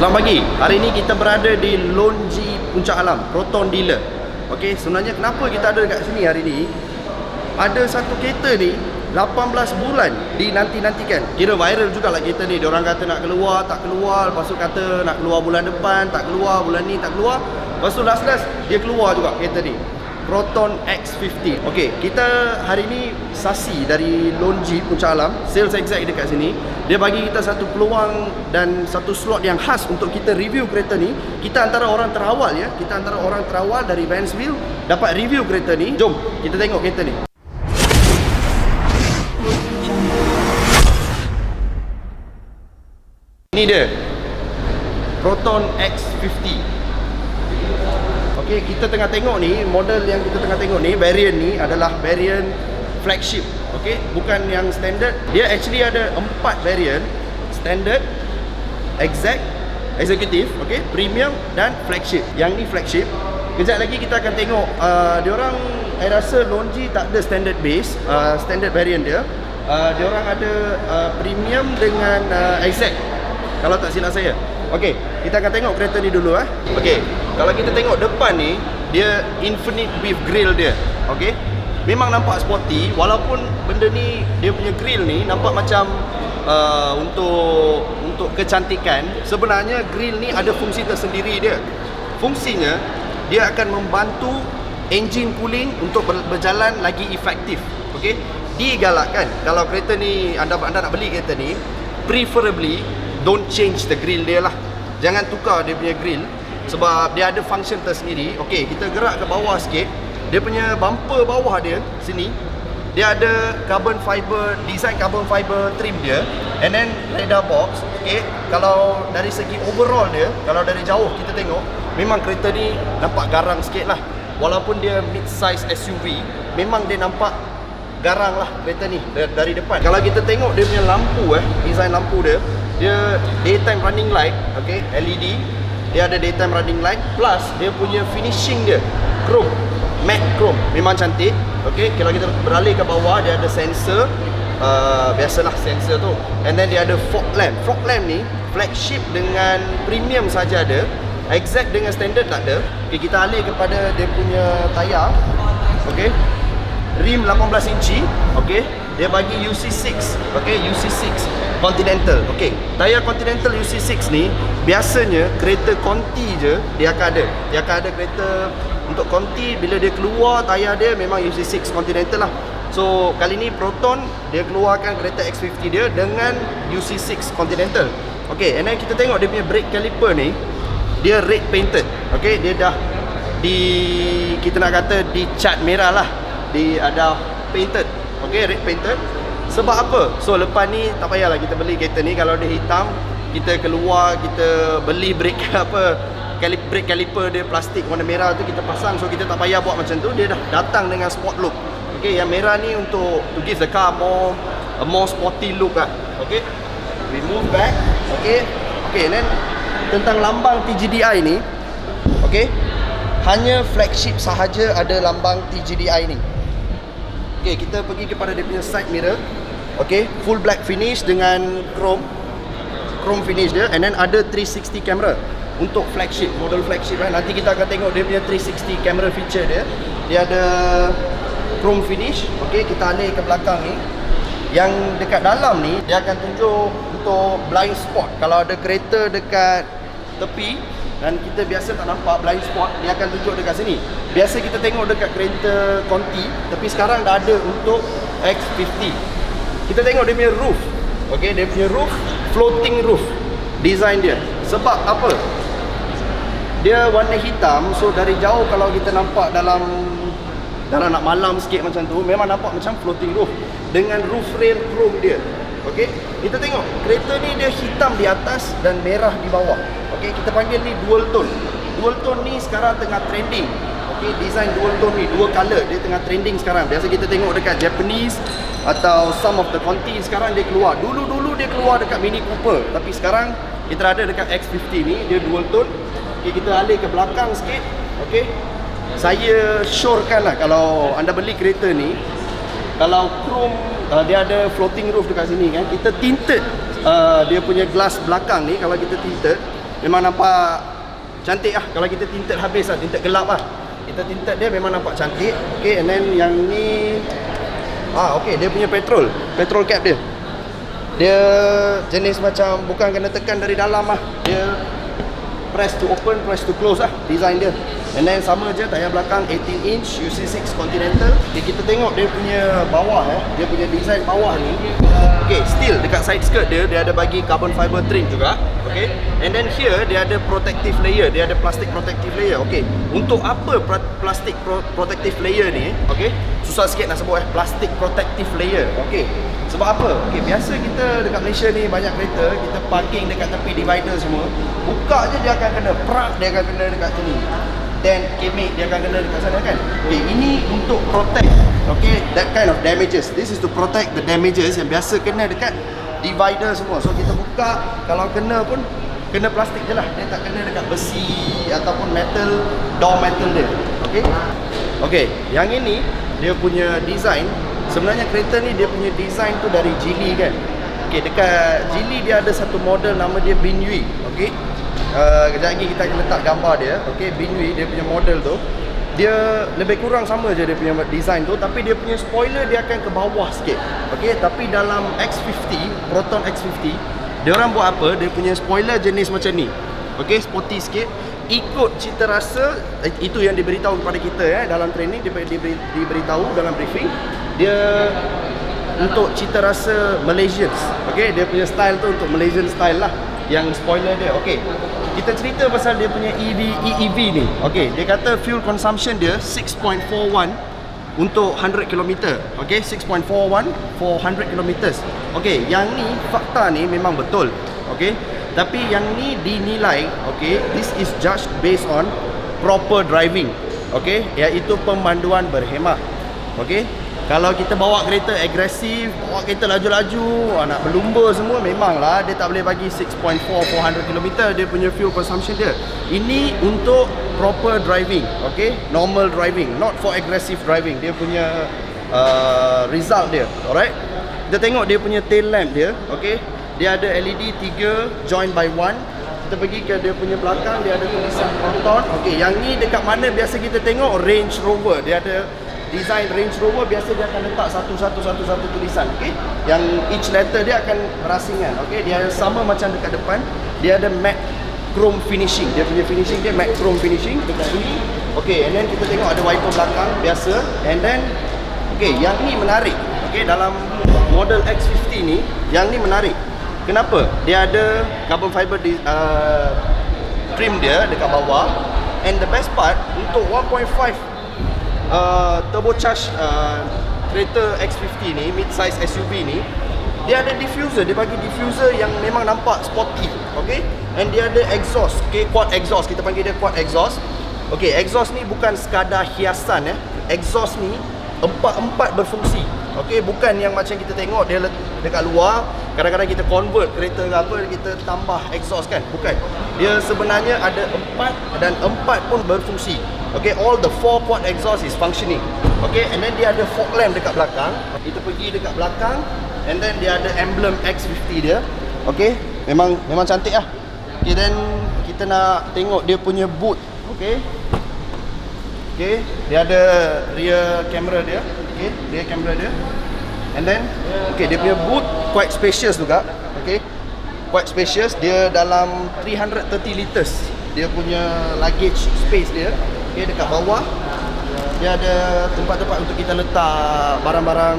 Selamat pagi. Hari ini kita berada di Lonji Puncak Alam, Proton Dealer. Okey, sebenarnya kenapa kita ada dekat sini hari ini? Ada satu kereta ni 18 bulan dinanti-nantikan. Kira viral jugalah kereta ni. Diorang kata nak keluar, tak keluar. Lepas tu kata nak keluar bulan depan, tak keluar. Bulan ni tak keluar. Lepas tu last dia keluar juga kereta ni, Proton X50. Okey, kita hari ni saksi dari Lonji Puncak Alam, sales exec dekat sini. Dia bagi kita satu peluang dan satu slot yang khas untuk kita review kereta ni. Kita antara orang terawal ya. Kita antara orang terawal dari Vansville dapat review kereta ni. Jom kita tengok kereta ni. Ini dia, Proton X50. Okey, kita tengah tengok ni, model yang kita tengah tengok ni, variant ni adalah variant flagship. Okey, bukan yang standard. Dia actually ada 4 variant: standard, executive, okey, premium dan flagship. Yang ni flagship. Kejap lagi kita akan tengok diorang, saya rasa Lonji tak ada standard base, standard variant dia. Diorang ada premium dengan exec, kalau tak silap saya. Okey, kita akan tengok kereta ni dulu Okey, kalau kita tengok depan ni, dia infinite with grill dia. Okey, memang nampak sporty, walaupun benda ni, dia punya grill ni nampak macam untuk kecantikan. Sebenarnya grill ni ada fungsi tersendiri dia. Fungsinya, dia akan membantu engine cooling untuk berjalan lagi efektif. Okey, digalakkan kalau kereta ni anda nak beli kereta ni, preferably don't change the grill dia lah. Jangan tukar dia punya grill, sebab dia ada function tersendiri. Okey, kita gerak ke bawah sikit. Dia punya bumper bawah dia sini, dia ada carbon fiber, design carbon fiber trim dia, and then radar box. Okey, kalau dari segi overall dia, kalau dari jauh kita tengok, memang kereta ni nampak garang sikit lah. Walaupun dia mid-size SUV, memang dia nampak garang lah kereta ni dari depan. Kalau kita tengok dia punya lampu design lampu dia, dia daytime running light, okey, LED. Dia ada daytime running light, plus dia punya finishing dia chrome, matte chrome, memang cantik. Okey, kalau kita beralih ke bawah, dia ada sensor, biasalah sensor tu. And then dia ada fog lamp. Fog lamp ni flagship dengan premium saja ada, exact dengan standard tak ada. Okey, kita alih kepada dia punya tayar. Okey, rim 18 inci. Okey, dia bagi UC6. Okey, UC6 Continental. Okey, tayar Continental UC6 ni biasanya kereta Conti je dia akan ada. Dia akan ada kereta untuk Conti, bila dia keluar tayar dia memang UC6 Continental lah. So kali ni Proton dia keluarkan kereta X50 dia dengan UC6 Continental. Okey, and then kita tengok dia punya brake caliper ni, dia red painted. Okey, dia dah kita nak kata dicat merah lah. Ada painted. Okey, red painted. Sebab apa? So lepas ni tak payahlah kita beli kereta ni. Kalau dia hitam, kita keluar, kita beli brake brake caliper dia plastik warna merah tu kita pasang. So kita tak payah buat macam tu. Dia dah datang dengan sport look. Okey, yang merah ni untuk to give the car more sporty look lah. Okey, we move back. Okey, and then tentang lambang TGDI ni, okey, hanya flagship sahaja ada lambang TGDI ni. Okey, kita pergi kepada dia punya side mirror. Okey, full black finish dengan chrome finish dia, and then ada 360 camera untuk flagship, model flagship Nanti kita akan tengok dia punya 360 camera feature dia. Dia ada chrome finish. Okey, kita alih ke belakang ni. Yang dekat dalam ni, dia akan tunjuk untuk blind spot. Kalau ada kereta dekat tepi dan kita biasa tak nampak blind spot, dia akan tunjuk dekat sini. Biasa kita tengok dekat kereta Conti, tapi sekarang dah ada untuk X50. Kita tengok dia punya roof. Okey, dia punya roof, floating roof design dia. Sebab apa? Dia warna hitam, so dari jauh kalau kita nampak dalam nak malam sikit macam tu, memang nampak macam floating roof dengan roof rail chrome dia. Okey, kita tengok kereta ni dia hitam di atas dan merah di bawah. Okey, kita panggil ni dual tone. Dual tone ni sekarang tengah trending. Okey, design dual tone ni, dua color, dia tengah trending sekarang. Biasa kita tengok dekat Japanese atau some of the Conti sekarang dia keluar. Dulu dia keluar dekat Mini Cooper, tapi sekarang kita ada dekat X50 ni, dia dual tone. Okey, kita alih ke belakang sikit. Okey, saya syorkan lah kalau anda beli kereta ni, kalau chrome, dia ada floating roof dekat sini kan, kita tinted dia punya glass belakang ni. Kalau kita tinted, memang nampak cantik lah. Kalau kita tinted habis lah, tinted gelap lah, kita tinted dia memang nampak cantik. Okay, and then yang ni okay, dia punya petrol cap dia jenis macam bukan kena tekan dari dalam lah, dia press to open, press to close lah design dia. And then sama je tayar belakang 18 inch UC6 Continental. Kita tengok dia punya bawah dia punya design bawah ni. Okay, still dekat side skirt dia ada bagi carbon fiber trim juga. Okay, and then here dia ada protective layer, dia ada plastic protective layer. Okay, untuk apa plastic protective layer ni? Okay, susah sikit nak sebut plastic protective layer. Okay, sebab apa? Okay, biasa kita dekat Malaysia ni banyak kereta, kita parking dekat tepi divider semua, buka je dia akan kena prak, dia akan kena dekat sini. Dan kemek dia akan kena dekat sana kan. Okay, ini untuk protect, okay, that kind of damages. This is to protect the damages yang biasa kena dekat divider semua. So kita buka, kalau kena pun kena plastik je lah, dia tak kena dekat besi ataupun metal, door metal dia. Okay, okay, yang ini dia punya design. Sebenarnya kereta ni dia punya design tu dari Geely kan. Okay, dekat Geely dia ada satu model nama dia Binhui. Okay, kejap lagi kita akan letak gambar dia. Okay, Binhui dia punya model tu, dia lebih kurang sama je dia punya design tu, tapi dia punya spoiler dia akan ke bawah sikit. Okay, tapi dalam X50, Proton X50, dia orang buat apa? Dia punya spoiler jenis macam ni. Okay, sporty sikit, ikut cita rasa. Itu yang diberitahu kepada kita dalam training, diberitahu dalam briefing. Dia untuk cita rasa Malaysians. Okay, dia punya style tu untuk Malaysian style lah, yang spoiler dia. Okay, kita cerita pasal dia punya EV ni. Okay, dia kata fuel consumption dia 6.41 untuk 100 km. Okay, 6.41 for 100 km. Okay, yang ni fakta ni memang betul. Okay, tapi yang ni dinilai, okay, this is judged based on proper driving. Okay, iaitu pemanduan berhemah. Okay, kalau kita bawa kereta agresif, bawa kereta laju-laju, nak berlumba semua, memanglah dia tak boleh bagi 6.4 400 km dia punya fuel consumption dia. Ini untuk proper driving, okay, normal driving, not for aggressive driving. Dia punya result dia. Alright, kita tengok dia punya tail lamp dia. Okay, dia ada LED 3 join by 1. Kita pergi ke dia punya belakang, dia ada tulisan Proton. Okay, yang ni dekat mana biasa kita tengok Range Rover, dia ada design Range Rover, biasa dia akan letak satu tulisan. Okay, yang each letter dia akan berasingan. Okay, dia sama macam dekat depan, dia ada matte chrome finishing. Dia punya finishing dia matte chrome finishing dekat sini. Okay, and then kita tengok ada wiper belakang biasa. And then okay, yang ni menarik. Okay, dalam model X50 ni, yang ni menarik. Kenapa? Dia ada carbon fiber trim dia dekat bawah. And the best part, untuk 1.5 turbocharged kereta X50 ni, mid-size SUV ni, dia ada diffuser. Dia bagi diffuser yang memang nampak sporty. Okay, and dia ada exhaust. Okay, quad exhaust, kita panggil dia quad exhaust. Okay, exhaust ni bukan sekadar hiasan. Exhaust ni empat berfungsi. Okay, bukan yang macam kita tengok dia dekat luar, kadang-kadang kita convert kereta ke apa, kita tambah exhaust kan. Bukan, dia sebenarnya ada 4 dan 4 pun berfungsi. Okay, all the 4 quad exhaust is functioning. Okay, and then dia ada fog lamp dekat belakang. Kita pergi dekat belakang, and then dia ada emblem X50 dia. Okay, memang cantik lah. Okay, then kita nak tengok dia punya boot. Okay, okay, dia ada rear camera dia. Okay, rear camera dia. And then okay, dia punya boot quite spacious juga. Okay, quite spacious. Dia dalam 330 liters dia punya luggage space dia. Okay, dekat bawah dia ada tempat-tempat untuk kita letak barang-barang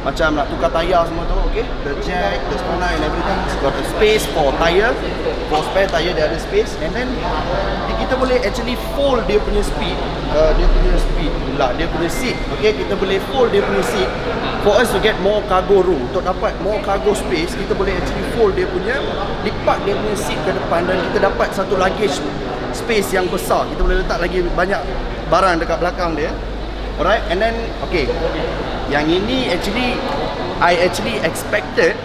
macam nak tukar tayar semua tu. Okay, the jack, the spana and everything. Got the space for tire, for spare tire dia ada space. And then kita boleh actually fold dia punya seat Okay, kita boleh fold dia punya seat for us to get more cargo room. Untuk dapat more cargo space, kita boleh actually fold dia punya, lipat dia punya seat ke depan, dan kita dapat satu luggage space yang besar. Kita boleh letak lagi banyak barang dekat belakang dia. Alright, and then okay, yang ini I actually expected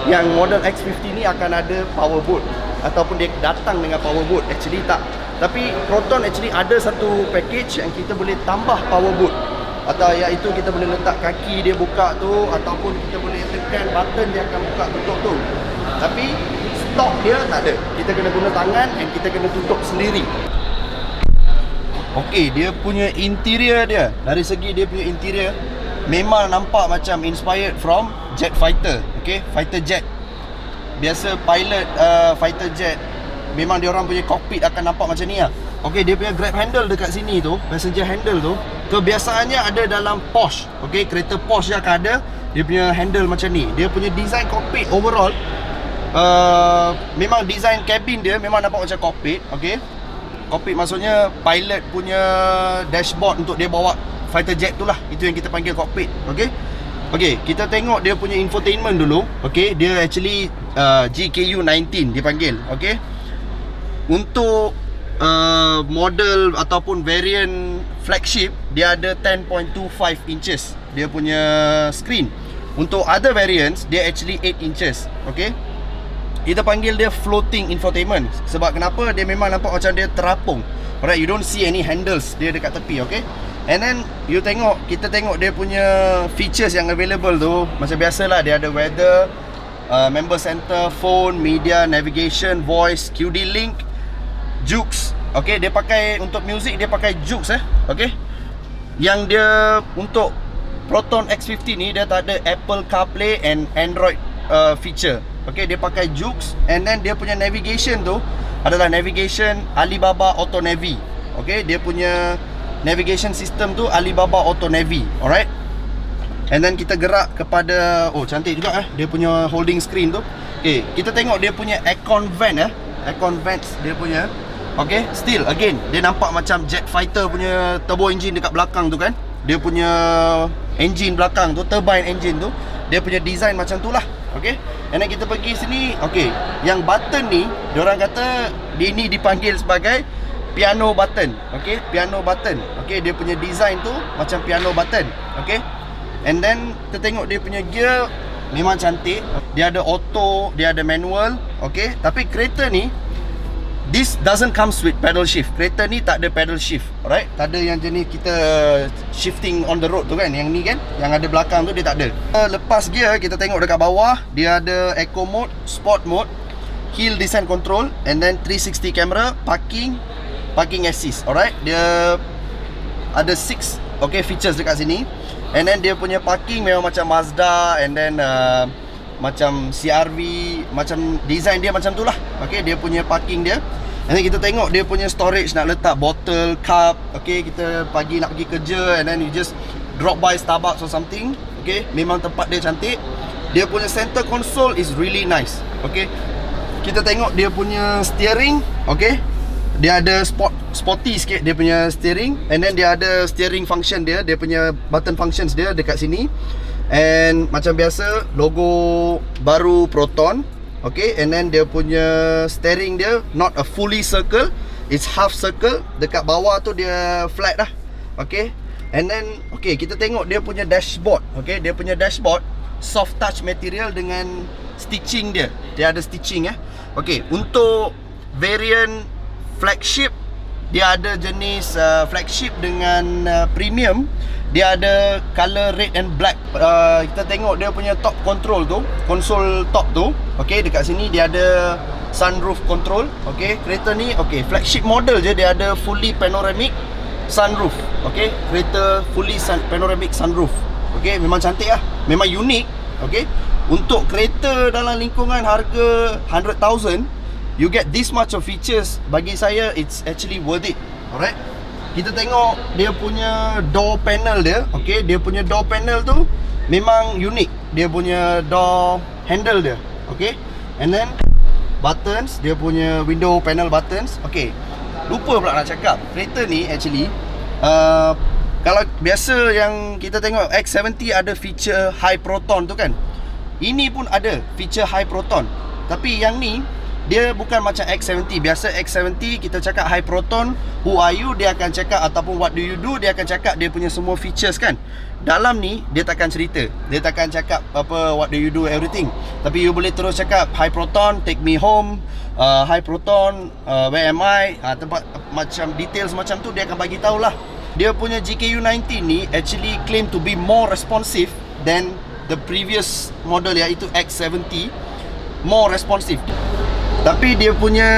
yang model X50 ni akan ada power boot, ataupun dia datang dengan power boot. Actually tak. Tapi Proton actually ada satu package yang kita boleh tambah power boot, atau iaitu kita boleh letak kaki dia buka tu, ataupun kita boleh tekan button dia akan buka tutup tu. Tapi top dia tak ada. Kita kena guna tangan and kita kena tutup sendiri. Okey, dia punya interior dia, dari segi dia punya interior memang nampak macam inspired from jet fighter. Okey, fighter jet. Biasa pilot fighter jet, memang dia orang punya cockpit akan nampak macam ni lah. Okey, dia punya grab handle dekat sini tu, passenger handle tu, kebiasaannya ada dalam Porsche. Okey, kereta Porsche akan ada dia punya handle macam ni. Dia punya design cockpit overall memang design cabin dia memang nampak macam cockpit. Okey, cockpit maksudnya pilot punya dashboard untuk dia bawa fighter jet tu lah. Itu yang kita panggil cockpit. Okey, okey, kita tengok dia punya infotainment dulu. Okey, dia actually GKU19 dipanggil. Okey, untuk model ataupun variant flagship, dia ada 10.25 inches dia punya screen. Untuk other variants, dia actually 8 inches. Okay, kita panggil dia floating infotainment. Sebab kenapa? Dia memang nampak macam dia terapung. Alright, you don't see any handles dia dekat tepi. Okay, and then kita tengok dia punya features yang available tu. Macam biasalah, dia ada weather, member center, phone, media, navigation, voice, QD link, Jukes. Okay, dia pakai untuk music, dia pakai Jukes okay. Yang dia untuk Proton X50 ni, dia tak ada Apple CarPlay and Android feature. Okay, dia pakai Jukes. And then dia punya navigation tu adalah navigation Alibaba Auto Navi. Okay, dia punya navigation system tu Alibaba Auto Navi. Alright, and then kita gerak kepada, oh cantik juga dia punya holding screen tu. Okay, kita tengok dia punya aircon vent aircon vents dia punya. Okay, still again dia nampak macam jet fighter punya turbo engine dekat belakang tu kan. Dia punya engine belakang tu, turbine engine tu, dia punya design macam tu lah. Okay, and then kita pergi sini. Okay, yang button ni, diorang kata dia ni dipanggil sebagai piano button. Okay, piano button. Okay, dia punya design tu macam piano button. Okay, and then kita tengok dia punya gear memang cantik. Dia ada auto, dia ada manual. Okay, tapi kereta ni, this doesn't comes with pedal shift. Kereta ni tak ada pedal shift. Alright, tak ada yang jenis kita shifting on the road tu kan. Yang ni kan, yang ada belakang tu dia tak ada. Lepas gear, kita tengok dekat bawah, dia ada eco mode, sport mode, hill descent control, and then 360 camera, parking assist. Alright, dia ada 6 features dekat sini. And then dia punya parking memang macam Mazda, and then macam CRV, macam design dia macam tu lah. Okay, dia punya parking dia. And then kita tengok dia punya storage, nak letak bottle, cup. Okay, kita pagi nak pergi kerja, and then you just drop by Starbucks or something. Okay, memang tempat dia cantik. Dia punya center console is really nice. Okay, kita tengok dia punya steering. Okay, dia ada sporty sikit dia punya steering. And then dia ada steering function dia punya button functions dia dekat sini. And macam biasa, logo baru Proton. Okay, and then dia punya steering dia not a fully circle, it's half circle. Dekat bawah tu dia flat lah. Okay, and then okay, kita tengok dia punya dashboard. Okay, dia punya dashboard soft touch material dengan stitching dia. Dia ada stitching Okay, untuk variant flagship, dia ada jenis flagship dengan premium. Dia ada color red and black. Kita tengok dia punya top control tu, console top tu. Okay, dekat sini dia ada sunroof control. Okay, kereta ni flagship model je dia ada fully panoramic sunroof. Okay, kereta fully panoramic sunroof. Okay, memang cantik lah, memang unik. Okay, untuk kereta dalam lingkungan harga 100,000, you get this much of features. Bagi saya, it's actually worth it. Alright, kita tengok dia punya door panel dia. Okay, dia punya door panel tu memang unik. Dia punya door handle dia. Okay, and then buttons, dia punya window panel buttons. Okay, lupa pula nak cakap, kereta ni actually kalau biasa yang kita tengok X70 ada feature high proton tu kan, ini pun ada feature high proton. Tapi yang ni dia bukan macam X70. Biasa X70 kita cakap high proton, who are you, dia akan cakap, ataupun what do you do, dia akan cakap dia punya semua features kan. Dalam ni dia takkan cerita, dia takkan cakap apa what do you do everything. Tapi you boleh terus cakap high proton, take me home, high proton, where am I, tempat macam details macam tu dia akan bagi tahulah. Dia punya GKU19 ni actually claim to be more responsive than the previous model, iaitu X70. More responsive. Tapi dia punya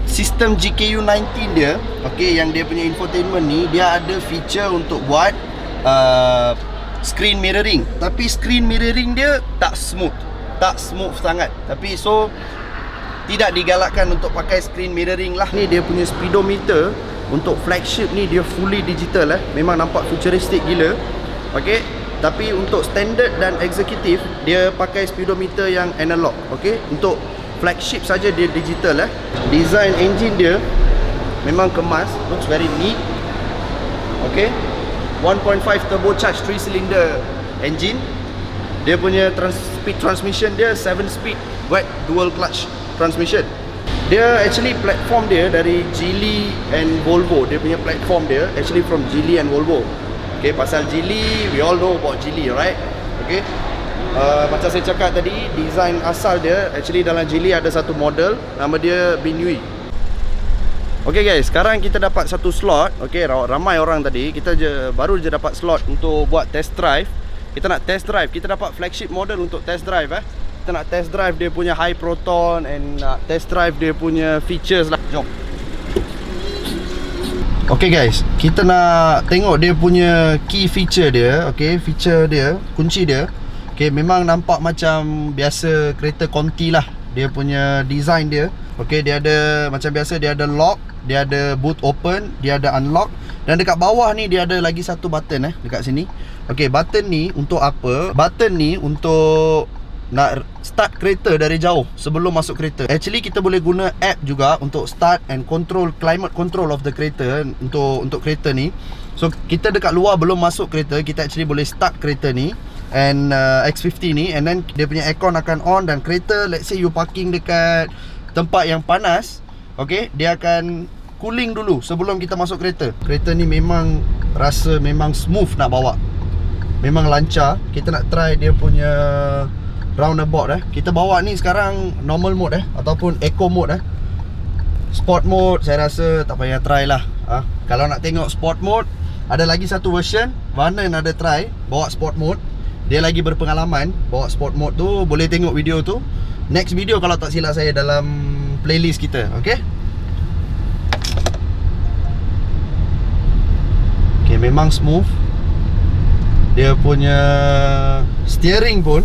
sistem GKU19 dia, okey, yang dia punya infotainment ni, dia ada feature untuk buat screen mirroring. Tapi screen mirroring dia tak smooth sangat. Tapi so tidak digalakkan untuk pakai screen mirroring lah. Ni dia punya speedometer untuk flagship ni, dia fully digital memang nampak futuristic gila. Okey, tapi untuk standard dan executive dia pakai speedometer yang analog. Okey, untuk flagship saja dia digital Design engine dia memang kemas, looks very neat. Okey, 1.5 turbocharged 3 cylinder engine. Dia punya speed transmission dia 7 speed wet dual clutch transmission. Dia actually platform dia dari Geely and Volvo. Dia punya platform dia actually from Geely and Volvo. Okay, pasal Geely, we all know about Geely, right? Okay, macam saya cakap tadi, design asal dia actually dalam Geely ada satu model nama dia Binui. Okay guys, sekarang kita dapat satu slot. Okay, ramai orang tadi, kita baru je dapat slot untuk buat test drive. Kita nak test drive, kita dapat flagship model untuk test drive Kita nak test drive dia punya high proton and nak test drive dia punya features lah. Jom. Okay guys, kita nak tengok dia punya key feature dia. Okay, feature dia, kunci dia. Okay, memang nampak macam biasa kereta Conti lah. Dia punya design dia. Okay, dia ada macam biasa, dia ada lock, dia ada boot open, dia ada unlock. Dan dekat bawah ni dia ada lagi satu button dekat sini. Okay, button ni untuk apa? Button ni untuk nak start kereta dari jauh sebelum masuk kereta. Actually kita boleh guna app juga untuk start and control, climate control of the kereta untuk kereta ni. So kita dekat luar belum masuk kereta, kita actually boleh start kereta ni and X50 ni, and then dia punya aircon akan on, dan kereta, let's say you parking dekat tempat yang panas, okay, dia akan cooling dulu sebelum kita masuk kereta. Kereta ni memang rasa memang smooth nak bawa, memang lancar. Kita nak try dia punya roundabout Kita bawa ni sekarang normal mode ataupun eco mode Sport mode saya rasa tak payah try lah. Kalau nak tengok sport mode, ada lagi satu version, Vanan ada try bawa sport mode. Dia lagi berpengalaman bawa sport mode tu, boleh tengok video tu. Next video kalau tak silap saya dalam playlist kita. Okay, okay, memang smooth. Dia punya steering pun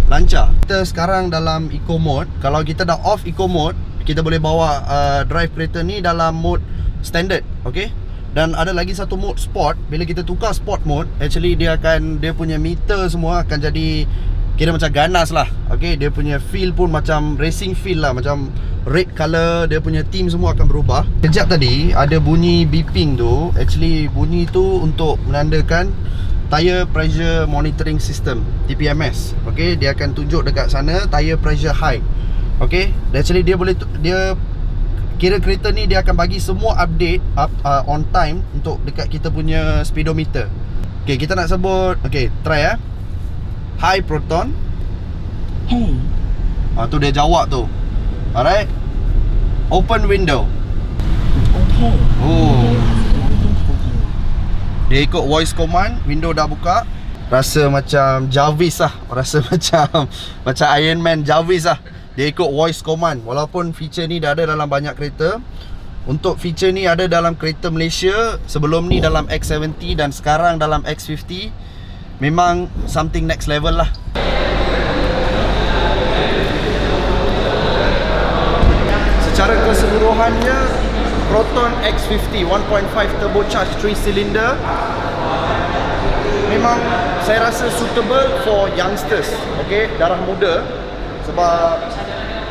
lancar. Kita sekarang dalam eco mode. Kalau kita dah off eco mode, kita boleh bawa drive kereta ni dalam mode standard. Okay, dan ada lagi satu mode sport. Bila kita tukar sport mode, actually dia punya meter semua akan jadi kira macam ganas lah. Okay, dia punya feel pun macam racing feel lah, macam red color. Dia punya theme semua akan berubah. Kejap tadi ada bunyi beeping tu. Actually bunyi tu untuk menandakan tire pressure monitoring system, TPMS. Okay, dia akan tunjuk dekat sana tire pressure high. Okay, actually dia kira kereta ni dia akan bagi semua update on time untuk dekat kita punya speedometer. Okay, kita nak sebut, okay, try high proton. Hey. Tu dia jawab tu. Alright, open window. Okay. Oh, dia ikut voice command, window dah buka. Rasa macam Jarvis lah. Rasa macam Iron Man Jarvis lah. Dia ikut voice command. Walaupun feature ni dah ada dalam banyak kereta. Untuk feature ni ada dalam kereta Malaysia, sebelum ni dalam X70 dan sekarang dalam X50. Memang something next level lah. Secara keseluruhannya, Proton X50 1.5 turbocharged 3 cylinder memang saya rasa suitable for youngsters. Okay, darah muda. Sebab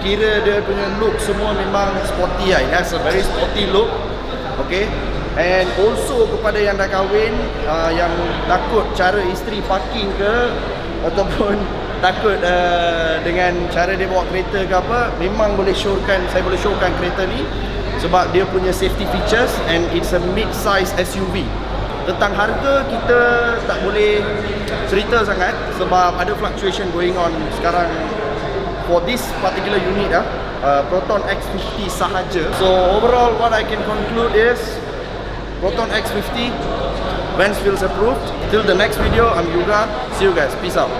kira dia punya look semua memang sporty lah. It has a very sporty look. Okay, and also kepada yang dah kahwin, yang takut cara isteri parking ke, ataupun takut dengan cara dia bawa kereta ke apa, memang saya boleh showkan kereta ni. Sebab dia punya safety features and it's a mid-size SUV. Tentang harga kita tak boleh cerita sangat sebab ada fluctuation going on sekarang for this particular unit Proton X50 sahaja. So overall what I can conclude is Proton X50, Vance feels approved. Till the next video, I'm Yuga. See you guys. Peace out.